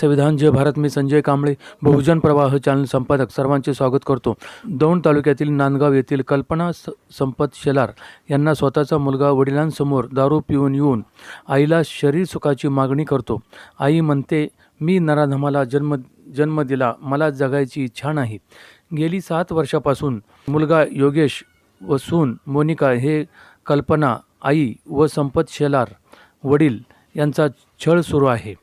संविधान जय भारत. मी संजय कांबळे, बहुजन प्रवाह चॅनल संपादक. सर्वांचे स्वागत करतो. दौंड तालुक्यातील नांदगाव येथील कल्पना संपत शेलार यांना स्वतःचा मुलगा वडिलांसमोर दारू पिऊन येऊन आईला शरीर सुखाची मागणी करतो. आई म्हणते, मी नराधमाला जन्म दिला, मला जगायची इच्छा नाही. गेली 7 वर्षापासून मुलगा योगेश व सून मोनिका हे कल्पना आई व संपत शेलार वडील यांचा छळ सुरू आहे.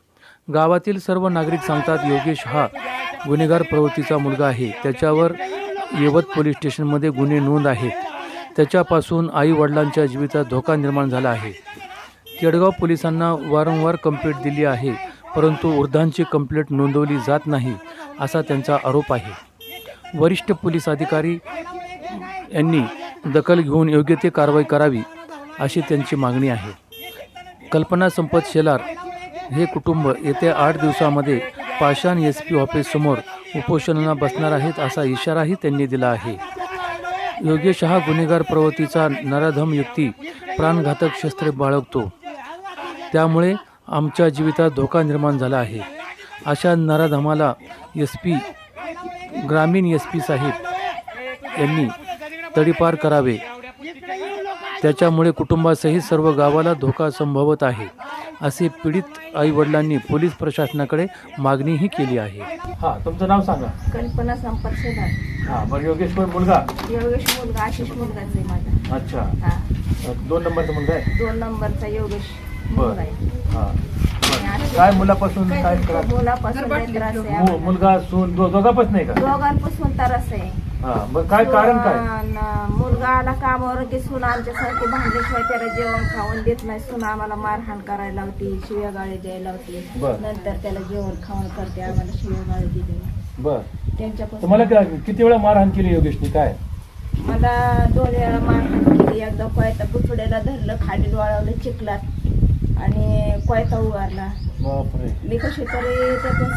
गावातील सर्व नागरिक सांगतात, योगेश हा गुन्हेगार प्रवृत्तीचा मुलगा आहे. त्याच्यावर येवत पोलीस स्टेशनमध्ये गुन्हे नोंद आहेत. त्याच्यापासून आई वडिलांच्या जीवितात धोका निर्माण झाला आहे. केडगाव पोलिसांना वारंवार कंप्लेंट दिली आहे, परंतु वृद्धांची कंप्लेंट नोंदवली जात नाही असा त्यांचा आरोप आहे. वरिष्ठ पोलीस अधिकारी यांनी दखल घेऊन योग्य ते कारवाई करावी अशी त्यांची मागणी आहे. कल्पना संपत शेलार हे कुटुंब येत्या 8 दिवसामध्ये पाषाण SP ऑफिससमोर उपोषणाला बसणार आहेत असा इशाराही त्यांनी दिला आहे. योगेश हा गुन्हेगार प्रवृत्तीचा नराधम व्यक्ती प्राणघातक शस्त्रे बाळगतो, त्यामुळे आमच्या जीवितात धोका निर्माण झाला आहे. अशा नराधमाला ग्रामीण SP साहेब यांनी तडीपार करावे. त्याच्यामुळे कुटुंबासहित सर्व गावाला धोका संभवत आहे असे पीडित आई वडिलांनी पोलीस प्रशासनाकडे मागणीही केली आहे. हा, तुमचं नाव सांगा. कल्पना संपत शेलार. हा, बरं. योगेश मुलगा? योगेश मुलगा आशिष मुलगाच आहे माझा. अच्छा. हा, 2 नंबरचा मुलगा आहे? 2 नंबरचा योगेश बरं. मुलगा आहे. हा, काय मुलापासून काय त्रास? मुलापासून लय त्रास आहे आम्हाला. मुलगा सून दोघांपासून नाही का? दोघांपासून त्रास आहे. हा, बरं. काय कारण काय? मुलगा आला कामावर की सून आमच्यासारखी भांडल्याशिवाय त्याला जेवण खाऊन देत नाही. सून आम्हाला मारहाण करायला होती, शिव्या गाळी द्यायला होती. बरं. नंतर त्याला जेवण खाऊन करते, आम्हाला शिव्या गाळी दिली. बर. त्यांच्यापासून तुम्हाला किती वेळा मारहाण केली योगेशने? काय? मला 2 वेळा मारहाण केली. एकदा कोयता पुतळ्याला धरलं, खाली वाळवलं चिखलात आणि कोयता उगारला. बापरे. मी कशी तरी त्यातून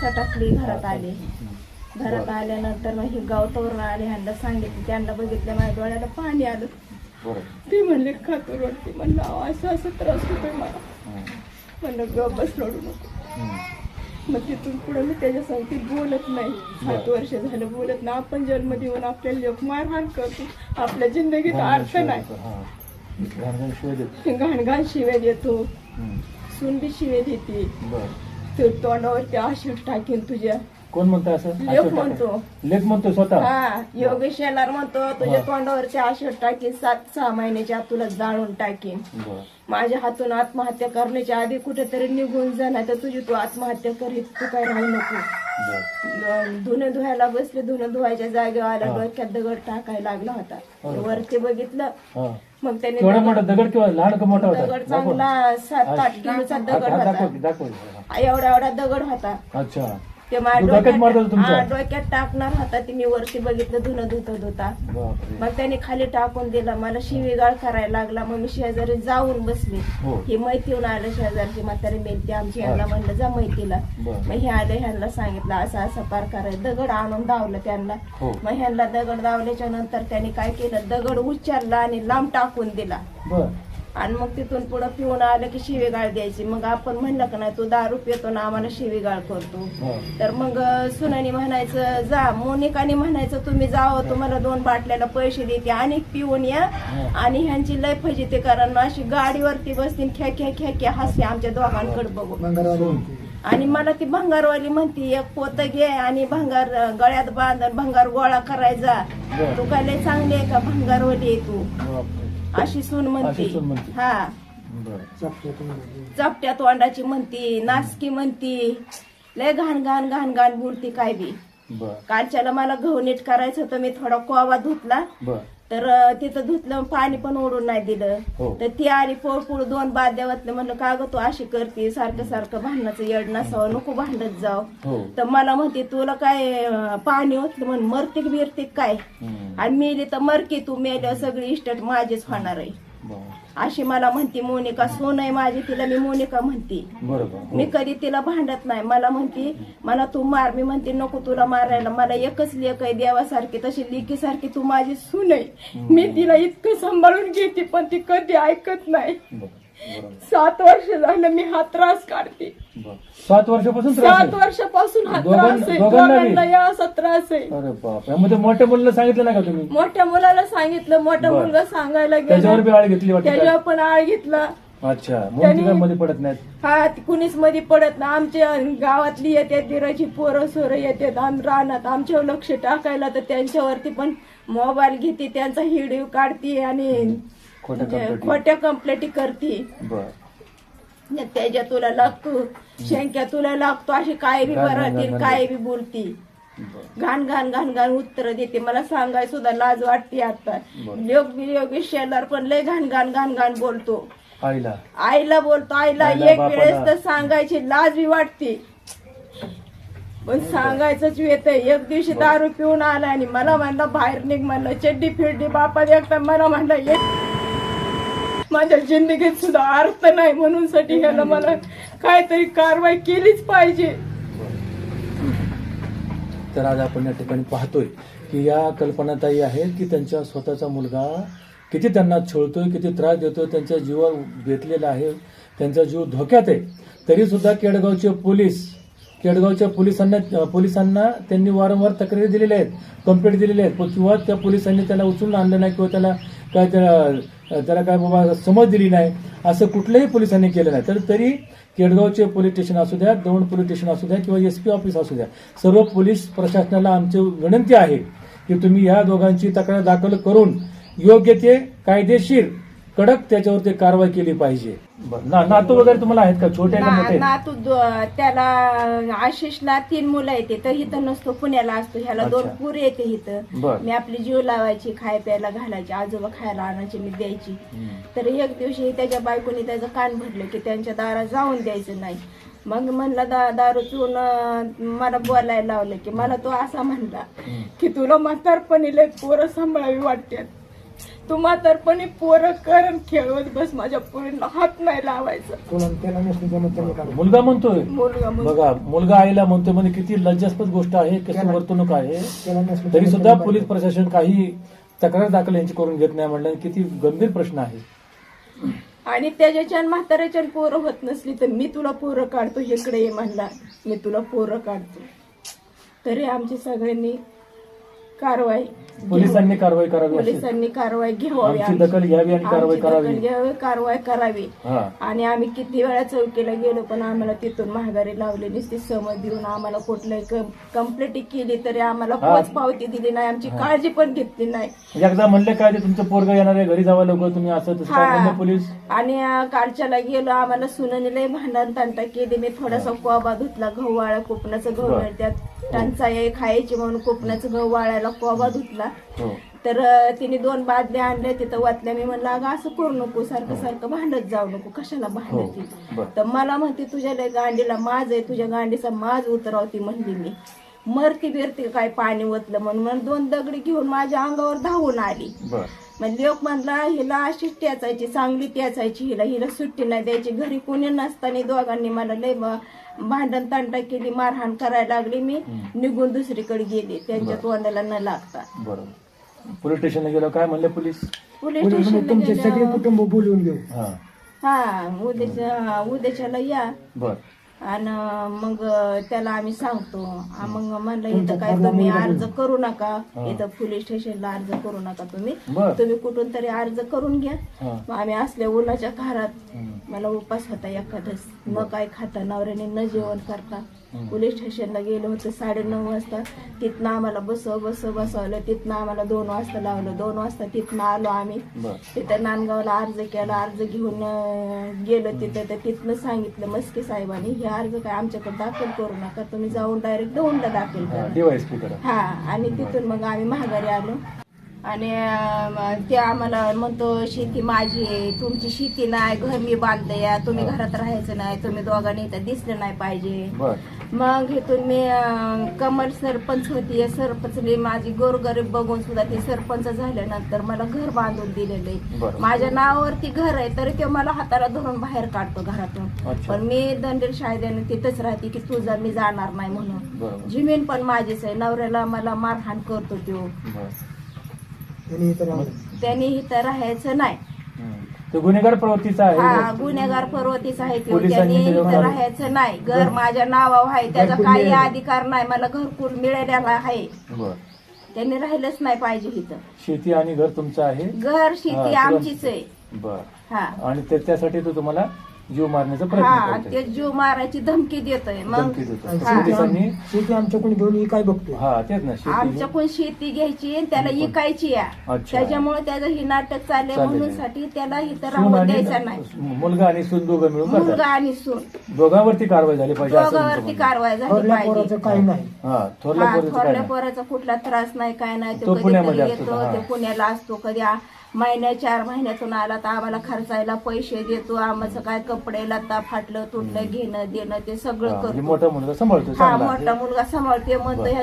सटकली, घरात आले. घरात आल्यानंतर मग ही गावतावरून आले, ह्यांना सांगितलं. त्यांना बघितलं, माझ्या डोळ्याला पाणी आलं. ती म्हणले खातो रडते. म्हणलं असं त्रास होतोय मला. म्हणलं गप बस, रडू नको. मग तिथून पुढे मी त्याच्या सांगते बोलत नाही. 7 वर्ष झालं बोलत नाही. आपण जन्म देऊन आपल्याला मारहाण करतो, आपल्या जिंदगीत अर्थ नाही. घाण शिव्या देतो, सून बी शिव्या देते. तू तोंडावरती आशिष टाकेन तुझ्या. कोण म्हणतो असं? लेख म्हणतो. लेख म्हणतो स्वतः? हा, योगेश शेलार म्हणतो, तुझ्या तोंडावरची आशिष टाकीन, 7-6 महिन्याच्या आत तुला जाळून टाकीन. माझ्या हातून आत्महत्या करण्याच्या आधी कुठेतरी निघून जा, नाही तर तुझी तू आत्महत्या करीत, तू काय राहू नको. धुणं धुवायला बसले, धुणं धुवायच्या जागेवर आला, डोक्यात दगड टाकायला लागला होता. वरती बघितलं, मग त्याने दगड किंवा लहान का मोठा होता? दगड चांगला 7-8 किलोचा दगड होता. एवढा दगड होता. अच्छा. ते माझ्या डोक्यात टाकणार होता. तिने वरती बघितलं, धुणं धुता. मग त्याने खाली टाकून दिला. मला शिवीगाळ करायला लागला. मग मी शेजारी जाऊन बसले. हे मैत्रीहून आलं, शेजारची म्हातारी मेलती आमची. ह्यांना म्हणलं जा मैत्रीला. मग हे आले, ह्यांना सांगितलं असा पार करायचं. दगड आणून दावलं त्यांना. मग ह्यांना दगड दावल्याच्या नंतर त्यांनी काय केलं, दगड उचलला आणि लांब टाकून दिला. आणि मग तिथून पुढे पिऊन आलं की शिवीगाळ द्यायची. मग आपण म्हणलं का नाही, तू दारू पितो ना, आम्हाला शिवीगाळ करतो. तर मग सुनानी म्हणायचं जा, मोनिकाने म्हणायचं तुम्ही जावं, तुम्हाला 2 बाटल्याला पैसे देते आणि पिऊन या. आणि ह्यांची लय फजिती कारण अशी गाडीवरती बसतील, ख्या हसते आमच्या दोघांकडे बघून. आणि मला ती भंगारवाली म्हणती, एक पोत घे आणि भंगार गळ्यात बांधून भंगार गोळा करायचा. तू काय लय चांगली आहे का, भंगारवाली आहे तू, अशी सून म्हणते. हा, चपट्या तोंडाची म्हणती, नासकी म्हणती, लय घाण बोलती काय बी. कालच्याला मला गहू नीट करायचं होतं, मी थोडा कोवा धुतला, तर तिथं धुतलं, पाणी पण ओढून नाही दिलं. तर ती आली पोळपुळ 2 बादल्या वाटलं. म्हणलं का ग तू अशी करते, सारखं भांडणाचं येड नसावं, नको भांडत जाव. तर मला म्हणते तुला काय पाणी ओतलं म्हणून मरतिक बिरतिक काय, आणि मेली तर मरकी, तू मेल्यावर सगळी इस्टेट माझीच होणार आहे अशी मला म्हणती. मोनिका सून आहे माझी, तिला मी मोनिका म्हणते. मी कधी तिला भांडत नाही. मला म्हणती, मला तू मार. मी म्हणते नको तुला मारायला, मला एकच लेक आहे देवासारखी, तशी लेकीसारखी तू माझी सून आहे. मी तिला इतकं सांभाळून घेते, पण ती कधी ऐकत नाही. 7 वर्ष झालं मी हा त्रास काढते. 7 वर्षापासून त्रास आहे? 7 वर्षापासून हा दोघां- त्रास आहे. दोघांना बी? दोघांना या असा त्रास आहे. अरे बाप, यामध्ये मोठ्या मुलाला सांगितलं नाही का तुम्ही? मोठ्या मुलाला सांगितलं, मोठा बरं. मुलगा सांगायला त्याच्यावर गेला, बी आळ घेतली वाटतं त्याच्यावर पण आळ घेतला. अच्छा, म्हणून काय मध्ये पडत नाहीत. हा ती कुणीच मध्ये पडत ना. आमच्या गावातली येतात, दिराची पोरं सोरं येतात, रानात आमच्यावर लक्ष टाकायला, तर त्यांच्यावरती पण मोबाईल घेते, त्यांचा व्हिडिओ काढते आणि खोट्या कंप्लेंटी करते. त्याच्या तुला लागतो, शंक्या तुला लागतो, अशी काय बी बरळती, काय बी बोलती, घाण घाण घाण घाण उत्तर देते. मला सांगाय सुद्धा लाज वाटते. आता योगी शेलार पण लय घाण घाण घाण घाण बोलतो. आईला बोलतो, आईला एक वेळेस तर सांगायची लाज बी वाटते, पण सांगायचंच येतंय. एक दिवशी दारू पिऊन आला आणि मला म्हणलं बाहेर निघ, म्हणलं चड्डी फिरडी बापा देखता, मला म्हणलं माझ्या जिंदगीत सुद्धा अर्थ नाही, म्हणून साठी ह्याला मला काहीतरी कारवाई केलीच पाहिजे. तर आज आपण या ठिकाणी पाहतोय की या कल्पनाताई आहेत की त्यांच्या स्वतःचा मुलगा किती त्यांना छळतोय, किती त्रास देतोय, त्यांच्या जीवावर बेतलेला आहे, त्यांचा जीव धोक्यात आहे. तरी सुद्धा केडगावच्या पोलिसांना त्यांनी वारंवार तक्रारी दिलेल्या आहेत, कंप्लेंट दिलेल्या आहेत, किंवा त्या पोलिसांनी त्याला उचलून आणलं नाही, किंवा त्याला काय बाबा समज दिली नाही, असं कुठल्याही पोलिसांनी केलं नाही. तर तरी केडगावचे पोलीस स्टेशन असू द्या, दौंड पोलीस स्टेशन असू द्या, किंवा SP ऑफिस असू द्या, सर्व पोलीस प्रशासनाला आमची विनंती आहे की तुम्ही या दोघांची तक्रार दाखल करून योग्य ते कायदेशीर कडक त्याच्यावरती कारवाई केली पाहिजे. नातू वगैरे तुम्हाला आहेत का, छोटे का मोठे? नातू त्याला आशिषला 3 मुलं येते, तर इथं नसतो, पुण्याला असतो. ह्याला 2 पुरी येते इथं. मी आपली जीव लावायची, खाय प्यायला घालायची, आजोबा खायला आणायची, मी द्यायची. तर एक दिवशी त्याच्या बायकोनी त्याचं कान भरलं की त्यांच्या दारात जाऊन द्यायचं नाही. मग म्हणला दारू पिऊन मला बोलायला लावलं की मला तो असा म्हणला की तुला म्हातारपणी लय पोरं सांभाळावी वाटतात, तू म्हातारपणी पोरं कर आणि खेळवत बस, माझ्या पोरीला हात नाही लावायचा. मुलगा म्हणतोय, मुलगा बघा, मुलगा आईला म्हणतोय, म्हणजे किती लज्जास्पद गोष्ट आहे, कशी वर्तणूक आहे. तरी सुद्धा पोलीस प्रशासन काही तक्रार दाखल यांची करून घेत नाही म्हणलं, किती गंभीर प्रश्न आहे. आणि त्याच्याच्या म्हाताऱ्याच्या पोरं होत नसली तर मी तुला पोरं काढतो, इकडे ये म्हणला, मी तुला पोरं काढतो. तरी आमची सगळ्यांनी पोलिसांनी कारवाई करावी, पोलिसांनी कारवाई घ्यावी, आमची दखल घ्यावी आणि कारवाई कारवाई करावी. आणि आम्ही किती वेळा चौकीला गेलो, पण आम्हाला तिथून महागारी लावली, नुसती समज देऊन आम्हाला कुठल्याही कंप्लेंट केली तरी आम्हाला पोच पावती दिली नाही, आमची काळजी पण घेतली नाही. एकदा म्हणले काय तुमचं पोरगा येणार आहे, घरी जावं लवकर तुम्ही, असं तसं पोलीस. आणि कालच्याला गेलो, आम्हाला सुनाने लय भांडण तंटा केली. मी थोडासा कोबा धुतला, गहू वाळा, कोकणाचं गहू मिळतात, टंचाई खायची म्हणून कोकणाचं गहू वाळायला कोबा धुतला. तर तिने 2 बादल्या आणल्या, तिथं वाटल्या. मी म्हणलं अगं असं करू नको, सारखं सारखं भांडत जाऊ नको, कशाला भांडती. तर मला म्हणते तुझ्या गांडीला माज आहे, तुझ्या गांडीचा माज उतरावती म्हणली. मी मरती बिरती काय पाणी ओतलं म्हणून 2 दगडी घेऊन माझ्या अंगावर धावून आली. म्हणजे लोक म्हणला हिला अशीच ट्याचायची, चांगली ट्याचायची, हिला सुट्टी नाही द्यायची. घरी कोणी नसताना दोघांनी मला लय भांडण तांडा केली, मारहाण करायला लागली. मी निघून दुसरीकडे गेले, त्यांच्या तोंडाला न लागता. पोलीस स्टेशनला गेलो, काय म्हणले पोलीस तुमचे सगळे कुटुंब बोलवून घेऊ. उद्याच्याला या. आणि मग त्याला आम्ही सांगतो. मग म्हणलं इथं काय तुम्ही अर्ज करू नका, इथं पोलीस स्टेशनला अर्ज करू नका, तुम्ही कुठून तरी अर्ज करून घ्या. मग आम्ही असल्या उन्हाच्या खारात, मला उपास होता एखादच, न काय खाता, नवऱ्याने न जेवण करता पोलीस स्टेशनला गेलो होतो 9:30 वाजता. तिथनं आम्हाला बसवलं, तिथनं आम्हाला 2 वाजता लावलं. 2 वाजता तिथनं आलो आम्ही. तिथं नांदगावला अर्ज केला, अर्ज घेऊन गेलो तिथं. तर तिथनं सांगितलं मस्के साहेबांनी हे अर्ज काय आमच्याकडे दाखल करू नका, तुम्ही जाऊन डायरेक्ट दौंडला दाखल करा. आणि तिथून मग आम्ही महागारी आलो. आणि ते आम्हाला म्हणतो शेती माझी आहे, तुमची शेती नाही, घर मी बांधलं या, तुम्ही घरात राहायचं नाही, तुम्ही दोघांनी इथं दिसलं नाही पाहिजे. मग इथून मी कमल सरपंच होती, या सरपंचने माझी गोरगरीब बघून सुद्धा ते सरपंच झाल्यानंतर मला घर बांधून दिलेलं आहे. माझ्या नावावरती घर आहे, तरी ते मला हाताला धरून बाहेर काढतो घरातून. पण मी दंडेल शायद्याने तिथंच राहते की तुझा मी जाणार नाही म्हणून. जमीन पण माझीच आहे. नवऱ्याला मला मारहाण करतो तो, त्यांनी इथं राहायचं नाही. तो गुन्हेगार प्रवृत्तीचा हा आहे. गुन्हेगार प्रवृत्तीचा आहे तो. पोलिसांनी त्यांनी त्याच्यावर इथं राहायचं नाही, घर माझ्या नावावर आहे, त्याचा काही अधिकार नाही, मला घरकुल मिळालेला आहे. बर. त्यांनी राहिलंच नाही पाहिजे इथं. शेती आणि घर तुमचं आहे. घर शेती आमचीच आहे. बर. हा आणि त्यासाठी तो तुम्हाला जीव मारण्याचा प्रयत्न हा करतोय. ते जीव मारायची धमकी देतोय. मग धमकी देतो. हा. पोलिसांनी शेती आमच्याकडून घेऊन ही काय बघतो. हा तेच ना शेती. आमच्याकडून शेती घ्यायची आणि त्याला इकायची या. अच्छा. त्याच्यामुळे त्याचं ही नाटक चालले चाललंय. म्हणून साठी त्याला इथं सून राहून आणि द्यायचं नाही. मुलगा आणि सून दोघं मिळून करतात. मुलगा आणि सून दोघांवरती कारवाई झाली पाहिजे असं तुमचं दोघांवरती म्हणणं. कारवाई झाली थोरल्या पाहिजे. पोराचं काही नाही. हा थोरल्या हा, पोरीचं काय थोरल्या नाही. पोराचा कुठला त्रास नाही, काय नाही. तो तो कधी पुण्यामध्ये तरी असतो येतो, का? ते पुण्याला असतो. कधी महिन्या 4 महिन्यातून आला तर आम्हाला खर्चायला पैसे देतो. आमचं काय कपडे लत्ता फाटलं तुटलं घेणं देणं ते सगळं हा, म्हणजे करतो. मोठा मुलगा सांभाळतो हा चांगला. मोठा मुलगा सांभाळते. म्हणतो बरं.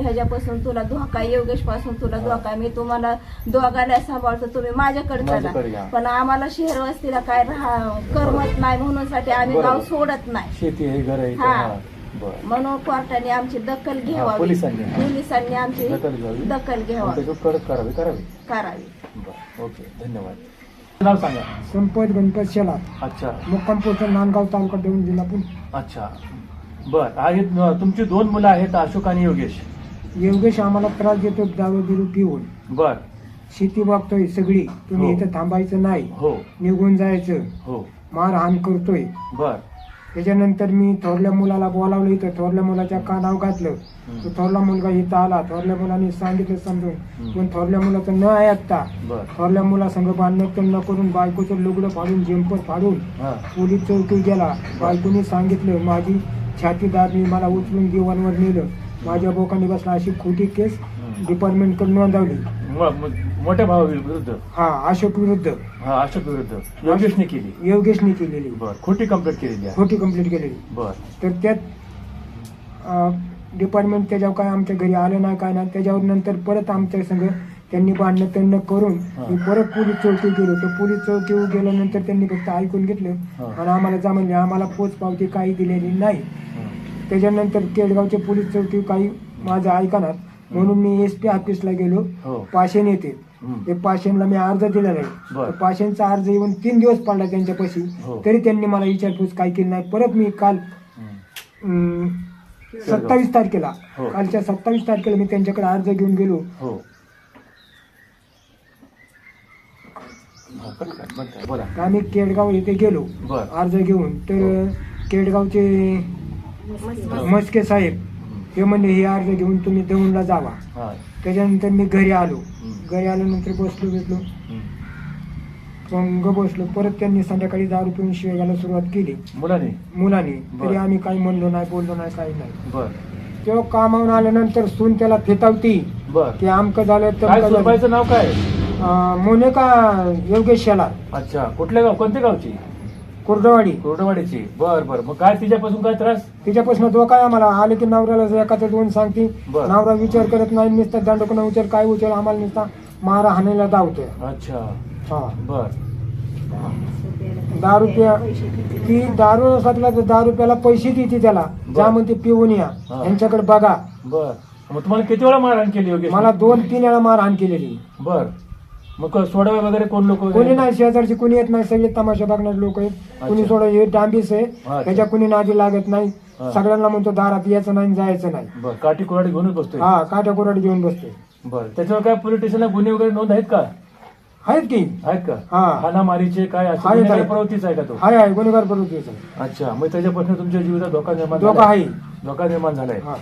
ह्याच्यापासून तुला धोका, योगेश पासून तुला धोका, मी तुम्हाला दोघाला सांभाळतो, तुम्ही माझ्याकडे माझ्याकडे चला. या. पण आम्हाला शहर वस्तीला काय करमत नाही म्हणून साठी आम्ही बरोबर. गाव सोडत नाही. शेती आहे घर आहे. हा. हा. बरं. म्हणून कोर्टाने आमची दखल घ्यावी. पोलिसांनी आमची दखल घ्यावी. दखल घ्यावी त्याच्यावर कडक करावी. करावी. बरं. ओके धन्यवाद. नाव सांगा. संपत गणपत शेलार, अच्छा मुक्काम पोस्ट नांदगाव तालुका देऊन जिल्हा पुणे. अच्छा. बर. आहे तुमची 2 मुलं आहेत, अशोक आणि योगेश. योगेश आम्हाला त्रास देतो दारू बिरू पिऊन. बर. शेती बघतोय सगळी, तुम्ही हो. इथं थांबायचं नाही, हो निघून जायचं, हो. मारहाण करतोय. बर. त्याच्यानंतर मी थोरल्या मुलाला बोलावलं, इथं थोरल्या मुलाच्या कानाव घातलं. तो थोरला मुलगा इथं आला, थोरल्या मुलाने सांगितलं समजून, पण थोरल्या मुलाचं न ऐकता बर. थोरल्या मुलासंग भांडण करून बायकोचं लुगडं फाडून जेंपर फाडून हा. पोलीस चौकीत गेला. बायकोनी सांगितलं माझी छाती दाबली, मला उचलून दिवाणवर नेलं, माझ्या बोकांनी बसला, अशी खोटी केस डिपार्टमेंटकडे नोंदवली. मोठ्या भावाविरुद्ध. हा अशोक विरुद्ध, हा अशोक विरुद्ध योगेशने केली. योगेशने केलेली बर. खोटी कंप्लेंट केलेली आहे. खोटी कंप्लीट केलेली. बर. तर त्यात डिपार्टमेंट त्याच्यावर काय आमच्या घरी आलं नाही, काय नाही. त्याच्यावर नंतर परत आमच्या संग त्यांनी भांडणं करून मी परत पोलीस चौकी गेलो. तर पोलीस चौकीवर गेल्यानंतर त्यांनी फक्त ऐकून घेतलं आणि आम्हाला जमले. आम्हाला पोच पावती काही दिलेली नाही. त्याच्यानंतर केडगावचे पोलीस चौकी काही माझं ऐकणार म्हणून मी SP ऑफिसला गेलो. हो. पाषाण येते, ते पाषाणला मी अर्ज दिलेला आहे. बर. तर पाषाणचा अर्ज येऊन 3 दिवस पडला त्यांच्यापाशी, हो. तरी त्यांनी मला विचारपूस काही केली नाही. परत मी काल 27 तारखेला, हो. कालच्या 27 तारखेला मी त्यांच्याकडे अर्ज घेऊन गेलो. हो. बोला. तर आम्ही केडगाव इथे गेलो बर. अर्ज घेऊन. तर केडगावचे मस्के साहेब ते म्हणले हे अर्ज घेऊन तुम्ही दौंडला जावा. हा. त्याच्यानंतर मी घरी आलो. घरी आल्यानंतर बसलो मग बसलो. परत त्यांनी संध्याकाळी दारू पिऊन शिवाय घालायला सुरुवात केली मुलाने. तरी आम्ही काही म्हणलो नाही, बोललो नाही, काही नाही. बर. तेव्हा कामावून आल्यानंतर सून त्याला फेतावती बर. की आमकं झालं काय तर सुनबाईचं नाव काय? मोनिका योगेश शेलार, अच्छा. कुठल्या गाव, कोणत्या गावची? कुर्डवाडी. कोरडवाडीची. बर बर. मग काय तिच्यापासून काय त्रास? तिच्यापासून तो काय आम्हाला आले की नवऱ्याला एकाचं 2 सांगते. बरं. नवरा विचार करत नाही, नुसतं दांडकून विचार काय विचार आम्हाला नुसता मारा हाणायला धावतोय. अच्छा. हा बर. दारू प्या, ती दारू सातला तर दारू प्याला पैसे देते त्याला, जा म्हणते पिऊन या, हा. यांच्याकडे बघा. बर. मग तुम्हाला किती वेळा मारहाण केली योगेश? मला 2-3 वेळा मारहाण केलेली. बर. मग सोडवा वगैरे कोण लोक? कोणी नाही, शेजारची कोणी येत नाही, सगळे तमाशा बघणारे लोक आहेत. कुणी सोडा, हे डांबीस आहे, अच्छा. त्याच्या कुणी नादी लागत नाही. हा. सगळ्यांना म्हणतो दारात यायचं नाही, जायचं नाही. बर. काठी कुऱ्हाडी घेऊनच बसतोय? हा, काट्या कुऱ्हाडी घेऊन बसतोय. बर. त्याच्यावर काय पोलीस स्टेशनला गुन्हे वगैरे नोंद आहेत का? आहेत की? आहेत का? हा. हाणामारीचे काय असं आहेत, गुन्हेगारी आहेत. प्रवृत्तीच आहे का तो? आहे गुन्हेगार प्रवृत्तीचा. अच्छा. मग त्याच्यापासून तुमच्या जीवितात धोका निर्माण धोका झालाय? आहे. धोका निर्माण झालाय. हा.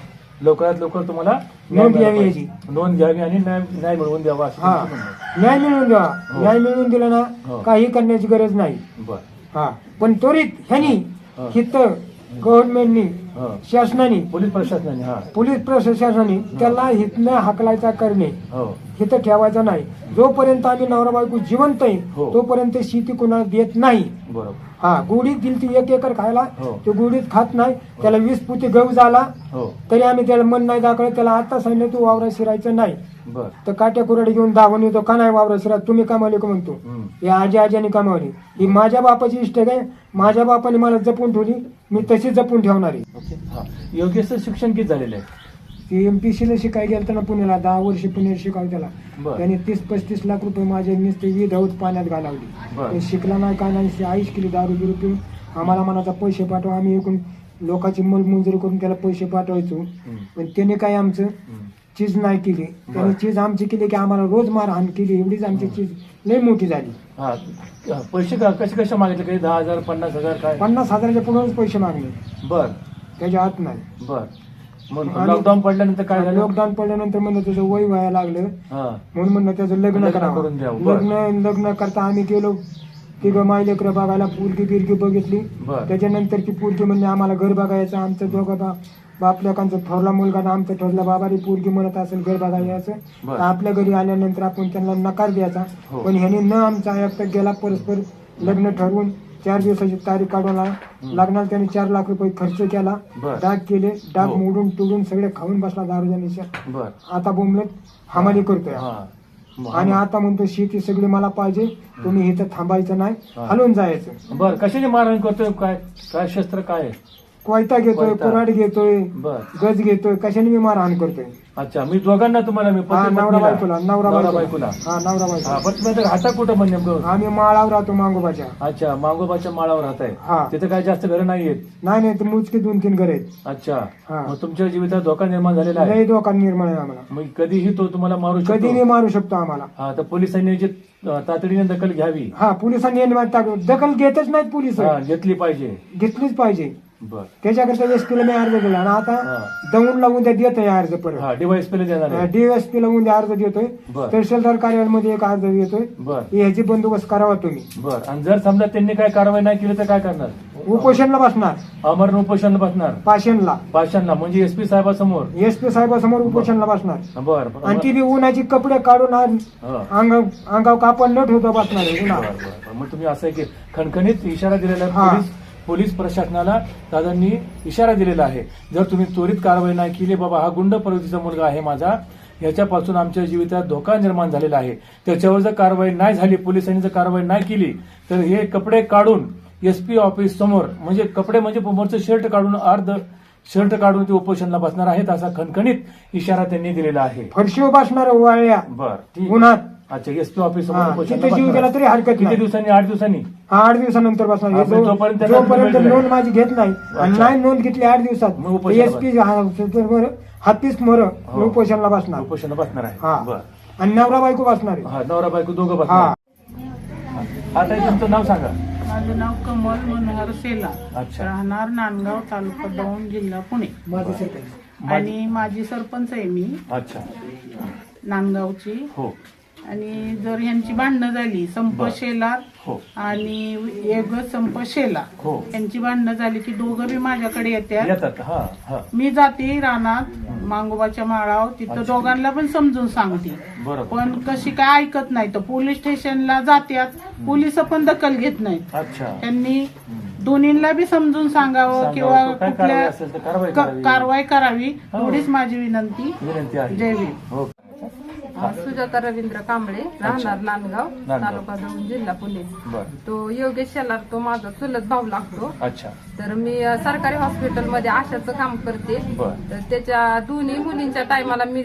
लवकरात लवकर तुम्हाला नोंद मिळाला घ्यावी पाहिजे. याची. नोंद घ्यावी आणि न्याय मिळवून द्यावा असं हा, तुमचं म्हणणं आहे. न्याय मिळवून द्या. हो. न्याय मिळवून दिला ना, हो. काही करण्याची गरज नाही. बर. हा, पण त्वरित ह्यानी हा. हिथं गव्हर्नमेंटनी, हा. शासनाने, पोलीस प्रशासनाने. हा. पोलीस प्रशासनाने त्याला हिथनं हाकलायचा करणे, हो. हिथं ठेवायचा नाही. जोपर्यंत आम्ही नवरा बायको जिवंत आहे हो. तोपर्यंत शेती कोणाला देत नाही. बरोबर. हा, गुढीत दिली ती 1 एकर खायला, हो. तो गुढीत खात नाही. त्याला 20 पुती गहू झाला हो. तरी आम्ही त्याला मन नाही दाखवलं. त्याला आता सांगितलं तू वावरा शिरायचं नाही, बर. तर काट्या कुऱ्हाडी घेऊन दावून येतो. का नाही वावरा शिरा, तुम्ही कमावली का म्हणतो. हे आजी कमावली. ही माझ्या बापाची इष्ट आहे. माझ्या बापाने मला जपून ठेवली, मी तशी जपून ठेवणार आहे. ओके. हा. योगेशचं शिक्षण किती झालेलं आहे? ते MPC ला शिकाय गेलं ना पुण्याला, 10 वर्ष पुण्याला शिकावं त्याला. बर. त्याने 30-35 लाख रुपये माझे नुसते विधाऊट पाण्यात बर. घालावले. ते शिकला नाही काय नाही, आईश केली दारू बिरू पिऊन. आम्हाला मनाचा पैसे पाठवा, आम्ही एकूण लोकांची मोलमजुरी करून त्याला पैसे पाठवायचो. पण त्याने काय आमचं चीज नाही केली. त्याने चीज आमची केली की आम्हाला रोज मारहाण केली. एवढीच आमची चीज लय मोठी झाली. हा पैसे कसे कसे मागितले? काही 10,000 50,000 काय? 50,000च्या पुढेच पैसे मागले, बर त्याच्या आत नाही. बर. मग आणि लॉकडाऊन पडल्यानंतर काय झालं? लॉकडाऊन पडल्यानंतर म्हणलं त्याचं वय व्हायला लागलं, हा म्हणून म्हणलं त्याचं लग्न लग्न करावं. करून द्यावं. बरं. लग्न करता आम्ही गेलो, तिघं माय लेकरं बघायला पोरगी बिरगी बघितली. बरं. त्याच्यानंतर ती पोरगी म्हणली आम्हाला घर बघायचं. आमचं दोघं बाप लेकांचं ठरला मुलगा ना आमचं ठरलं बाबा रे पोरगी म्हणत असेल घर बघायचं. बरं. तर आपल्या घरी आल्यानंतर आपण त्यांना नकार द्यायचा. हो. पण ह्याने न आमचा ऐकता गेला, परस्पर लग्न ठरवून 4 दिवसाची तारीख काढून लग्नाला त्याने 4 लाख रुपये खर्च केला. बरं. डाग केले, डाग हो. मोडून तुडून सगळे खाऊन बसला दारूच्या निशा. बर. आता बोंबलत हमाली करतोय. हा आणि आता म्हणतो शेती सगळी मला पाहिजे, तुम्ही इथं थांबायचं नाही, हा. हलून जायचं. बर. कशाने मारहाण करतोय? काय काय शस्त्र काय आहे? कोयता घेतोय, कोयता. कुऱ्हाड घेतोय, बर. गज घेतोय. कशाने मी मारहाण करतोय? अच्छा, मी दोघांना तुम्हाला मी हा, पती नवरा पत्नीला. बायकोला. नवरा नवरा बायकोला. बायकोला. हा, नवरा हा बायको. पण तुम्ही राहता कुठं म्हणजे नेमकं? आम्ही माळावर राहतो मांगोबाच्या. अच्छा, मागोबाच्या माळावर राहत हा. आहे. तिथे काय जास्त घरं नाहीयेत? नाही तर मोजकी 2-3 घर आहेत. अच्छा. हा. मग तुमच्या जीवितात धोका निर्माण झालेला आहे. लय धोका निर्माण आहे आम्हाला. मग कधीही तो तुम्हाला मारू कधी शकतो. नाही मारू शकतो आम्हाला. हा, तर पोलिसांनी याची तातडीने दखल घ्यावी. हा, पोलिसांनी दखल घेतच नाहीत पोलिस. हा, घेतली पाहिजे. घेतलीच पाहिजे. बर. त्याच्याकरता एसपीला मी अर्ज दिला आणि आता हा. दौंडला उद्या देतोय अर्ज परत. हा, डिवाइस पेले देणार आहे. डीएसपीला उद्या अर्ज देतोय. बर. तहसीलदार कार्यालयामध्ये एक अर्ज देतोय. बर. ह्याची बंदोबस्त करावा तुम्ही. बर. आणि जर समजा त्यांनी काय कारवाई नाही केली तर काय करणार? उपोषणला बसणार, अमरण उपोषण बसणार. पाषाणला. पाषाणला म्हणजे एसपी साहेबासमोर. एसपी साहेबासमोर उपोषणला बसणार. बर. आणि ती बी उन्हाची कपडे काढून हा. अंगाव कापड न ठेवता बसणार आहे उन्हा. बर, बर. मग तुम्ही असं आहे की खणखणीत इशारा दिलेला आहे. हा. पोलीस प्रशासनाला दादांनी इशारा दिलेला आहे, जर तुम्ही त्वरित कारवाई नाही केली, बाबा हा गुंड प्रवृत्तीचा मुलगा आहे माझा, याच्यापासून आमच्या जीवितात धोका निर्माण झालेला आहे, त्याच्यावर जर कारवाई नाही झाली, पोलिसांनी जर कारवाई नाही केली तर हे कपडे काढून एसपी ऑफिस समोर, म्हणजे कपडे म्हणजे समोरचं शर्ट काढून शर्ट काढून ते उपोषणला बसणार आहेत, असा खणखणीत इशारा त्यांनी दिलेला आहे. फरशीवर बसणार वाळ्या बर, ठीक. उन्हात. अच्छा, एसपी ऑफिस समोर हा, उपोषणला तिथे जीव बसणार. गेला तरी हरकत किती नाही. दिवसांनी? 8 दिवसांनी. 8 दिवसानंतर बसणार. हा, हे जोपर्यंत त्याला जोपर्यंत भेटलं नोंद माझी घेत नाही आणि अच्छा. नाही नोंद घेतली 8 दिवसात मग उपोषणाला एसपी हातीस मोर हो. उपोषणला बसणार. उपोषणला बसणार आहे. हा. बर. आणि नवरा बायको बसणार आहे. हा, नवरा बायको दोघं हा. बसणार. आता तुमचं नाव सांगा. माझं नाव कमल मनोहर सेला, अच्छा. राहणार नांदगाव, तालुका दौंड, जिल्हा पुणे. माझं सरपंच. आणि माझी सरपंच आहे मी अच्छा. नांदगावची. हो आणि जर यांची भांडणं झाली, संप बरं. शेलार हो आणि एक संप शेला, हो. यांची भांडणं झाली की दोघं बी माझ्याकडे येतात. येतात. हा हा. मी जाते रानात मांगोबाच्या माळावर, तिथं अच्छा. दोघांना पण समजून सांगते, बरोबर. पण कशी काय ऐकत नाही तर पोलीस स्टेशनला जात्यात, पोलिस पण दखल घेत नाहीत. अच्छा. त्यांनी दोन्हीला बी समजून सांगावं किंवा काय कारवाई असेल तर कारवाई करावी. कारवाई करावी, हो. एवढीच माझी विनंती. विनंती आहे. जय भीम. हो. सुजाता रवींद्र कांबळे, राहणार नांदगाव, नांदगाव. तालुका दौंड, जिल्हा पुणे. बर. तो योगेश शेलार, तो माझा चुलत भाऊ लागतो. अच्छा. तर मी सरकारी हॉस्पिटलमध्ये आशाचं काम करते. बर. तर त्याच्या दोन्ही मुलींच्या टायमाला मी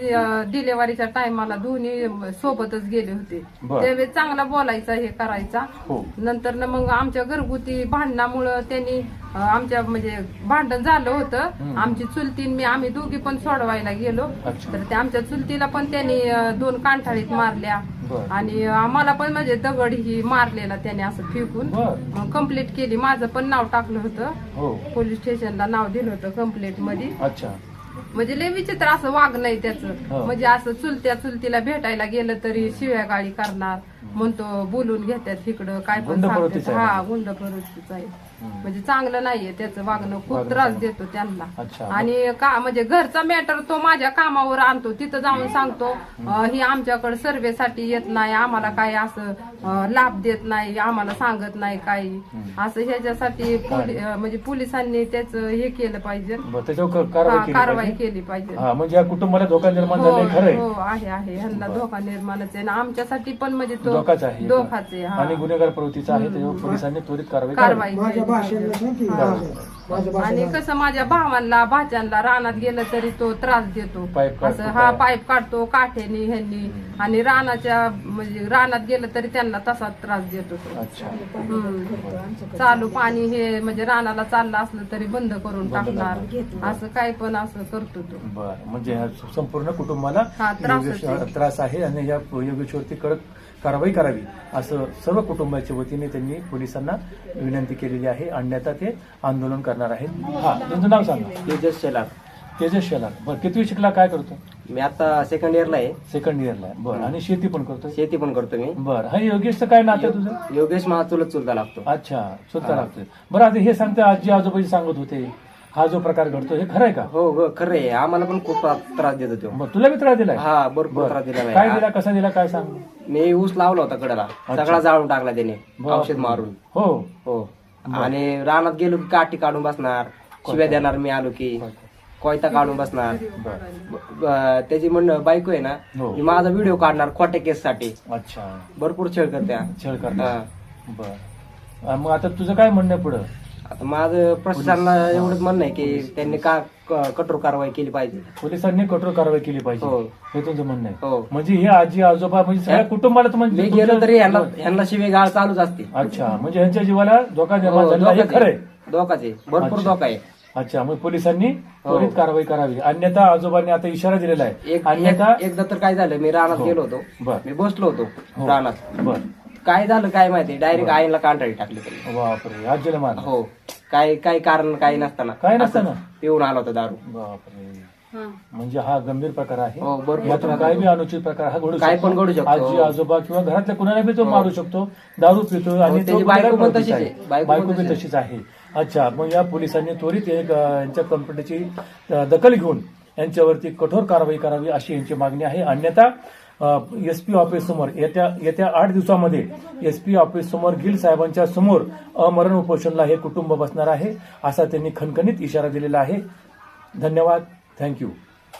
डिलेव्हरीच्या टायमाला दोन्ही सोबतच गेले होते. बर. त्यावेळी चांगला बोलायचा, हे करायचा. हो. नंतर ना मग आमच्या घरगुती भांडणामुळं त्यांनी आमच्या म्हणजे भांडण झालं होतं. आमची चुलतीन आम्ही दोघी पण सोडवायला गेलो. अच्छा. तर त्या आमच्या चुलतीला पण त्यांनी 2 कांठाळीत मारल्या बर. आणि आम्हाला पण म्हणजे दगड ही मारलेला त्याने असं फेकून. बर. मग कंप्लेंट केली, माझं पण नाव टाकलं होतं, हो. पोलीस स्टेशनला नाव दिलं होतं कंप्लेंट मध्ये. अच्छा. म्हणजे लय विचित्र असं वागणं आहे त्याचं. हो. म्हणजे असं चुलतीला भेटायला गेलं तरी शिव्या गाळी करणार, म्हणतो बोलून घेतात इकडं काय पण गुंड सांगतात. प्रवृत्तीचं आहे. हा, गुंड प्रवृत्तीचं आहे. म्हणजे चांगलं नाहीये त्याचं वागणं, खूप वागणं त्रास चांगलं. देतो त्यांना. अच्छा. आणि का म्हणजे घरचा मॅटर तो माझ्या कामावर आणतो, तिथं जाऊन सांगतो ही आमच्याकडे सर्वेसाठी येत नाही, आम्हाला काय असं लाभ देत नाही, आम्हाला सांगत नाही काही असं. ह्याच्यासाठी म्हणजे पोलिसांनी त्याचं हे केलं पाहिजे, बर, त्याच्यावर कारवाई कारवाई केली केली पाहिजे. म्हणजे या कुटुंबाला धोका निर्माण हो, झालाय, खरंय. हो, आहे ह्यांना धोका निर्माणच आहे. आणि आमच्यासाठी पण म्हणजे तो धोकाच आहे धोकाचे आणि गुन्हेगार प्रवृत्तीचा आहे, त्याच्यावर पोलिसांनी त्वरित कारवाई कारवाई माझ्या भाषेला सांग की माझ्या आणि भाषेला कसं माझ्या भावांना भाच्यांना रानात गेलं तरी तो त्रास देतो. पाईप काढतो असं हा पाईप काढतो काठ्यानी ह्यांनी आणि रानाच्या म्हणजे रानात गेलं तरी त्यांना तसाच त्रास देतो तो. अच्छा. चालू पाणी हे म्हणजे रानाला चाललं असलं तरी बंद करून टाकणार, असं काय पण असं करतो तो. बरं, म्हणजे ह्या संपूर्ण कुटुंबाला हा, त्रासच योगेश त्रास आहे आणि या योगेशवरती कडक कारवाई करावी असं सर्व कुटुंबाच्या वतीने त्यांनी पोलिसांना विनंती केलेली आहे आणि आता ते आंदोलन करणार आहेत. हा, तुमचं नाव सांगा. तेजस शेलार. तेजस शेलार. बरं, कितवी शिकला, काय करतो? मी आता सेकंड इयरला आहे. सेकंड इयरला आहे. बरं, आणि शेती पण करतो? शेती पण करतो मी. बरं, हा योगेशचं काय नातं आहे तुझं? योगेश मला चुलत चुलता लागतो. अच्छा, चुलता लागतोय. बरं, आता हे सांगतं आजी आजोबाजी सांगत होते हा जो प्रकार घडतो हे खरं आहे का? हो हो खरं आहे. आम्हाला पण खूप त्रास देत होतो. मग तुला बी त्रास दिलाय? हा भरपूर त्रास दिला काय नाही. दिला, कसा दिला, काय सांग? मी ऊस लावला होता कडेला, सगळा जाळून टाकला त्याने औषध मारून. हो हो आणि रानात गेलो की काठी काढून बसणार, शिव्या देणार, मी आलो की कोयता काढून बसणार. त्याची म्हणणं बायको आहे ना, हो. मी माझा व्हिडिओ काढणार खोट्या केस साठी. अच्छा, भरपूर छळ करत्या. छळ करणार. बर, मग आता तुझं काय म्हणणं आहे पुढं? आता माझं प्रशासनाला एवढंच म्हणणं आहे की त्यांनी का कठोर कारवाई केली पाहिजे. पोलिसांनी कठोर कारवाई केली हो. पाहिजे, हे तुमचं म्हणणं आहे? हो. म्हणजे हे आजी आजोबा म्हणजे सगळ्या कुटुंबाला तर मी म्हणजे गेलो तरी ह्यांना शिवे गाळ चालूच असते. अच्छा, म्हणजे ह्यांच्या जीवाला धोका निर्माण हो, झाला हे खरंय? धोकाचे भरपूर अच्छा. धोका आहे. अच्छा, मग पोलिसांनी त्वरित कारवाई करावी, अन्यथा आजोबांनी आता इशारा दिलेला आहे. अन्यथा एकदा तर काय झालं, मी रानात हो. गेलो होतो. बर. मी बसलो होतो हो. रानात. बर, काय झालं काय माहिती, डायरेक्ट आईला कांटाळी टाकली त्यांनी. बापरे, आजीला मार. हो, काय कारण काय नसताना. काय नसताना? असंच पिऊन आला होता दारू. बापरे, म्हणजे हा गंभीर प्रकार आहे. हो, भरपूर यातून प्रकार. काय बी अनुचित प्रकार हा घडू काय पण घडू शकतो. आजी आजोबा किंवा घरातल्या कुणाला बी तो मारू शकतो, दारू पितो आणि तो त्याची बायको पण गुन्हेगार तशीच आहे. आहे. बायको बायको पण बी तशीच आहे. अच्छा, मग या पोलिसांनी त्वरित यांच्या कंपनीची दखल घेऊन यांच्यावरती कठोर कारवाई करावी अशी यांची मागणी आहे. अन्यथा एसपी ऑफिस समोर येत्या 8 दिवसामध्ये एसपी ऑफिस समोर गिल साहेबांच्या समोर अमरण उपोषणला हे कुटुंब बसणार आहे असा त्यांनी खणखणीत इशारा दिलेला आहे. धन्यवाद. थँक्यू.